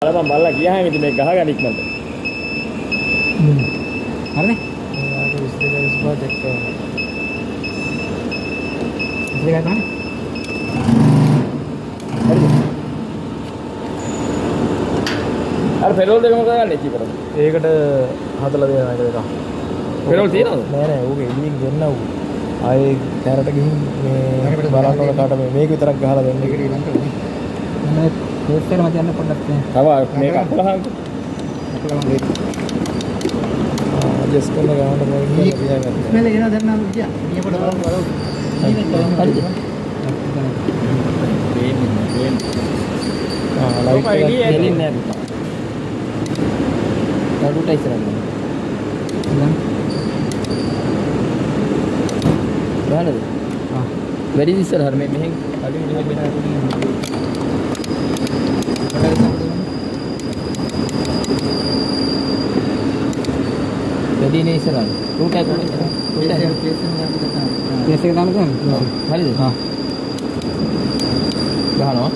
බලපන් බල්ලා ගියාම ඉතින් මේ ගහගන්න ඉක්මනට. හරිනේ. ආයෙත් විශ්ලේෂ බාජ් එක. ඉතින් ගන්න. හරිද? අර පෙරෝල් දෙක මොකද ගන්න ඉතින් කරා. ඒකට හදලා දෙනවා එක දෙක. පෙරෝල් තියනවද? නෑ නෑ ඌගේ එළියෙන් ගෙන්නවු. ආයේ දැරට ගිහින් මේ බලන්න ඕන කාට මේක විතරක් ගහලා දෙන්න. ඒකට ඊළඟට උනේ. මම පෝස්ට් එකේ මත යන්න පොඩ්ඩක් නෑ. තව මේක අපලහන්. ජස් කරලා ගන්න මොකද කියලා ගන්න. ඉස්මෙල එනවා දැන් නම් ගියා. ඊපොඩ බලමු. හරිද? ලයිට් එක දෙලින්නේ නැහැ. කඩුට ඉස්සරහට. බලන්නද? වැඩි ඉස්සරහට මේ මෙහෙන් අඩු මෙහෙන් වෙනවා. වැඩි නේ ඉස්සරහට. රූට් එක කොහෙද? පේස් එක දාන්න පුළුවන්. හරිද? හා. ගහනවා.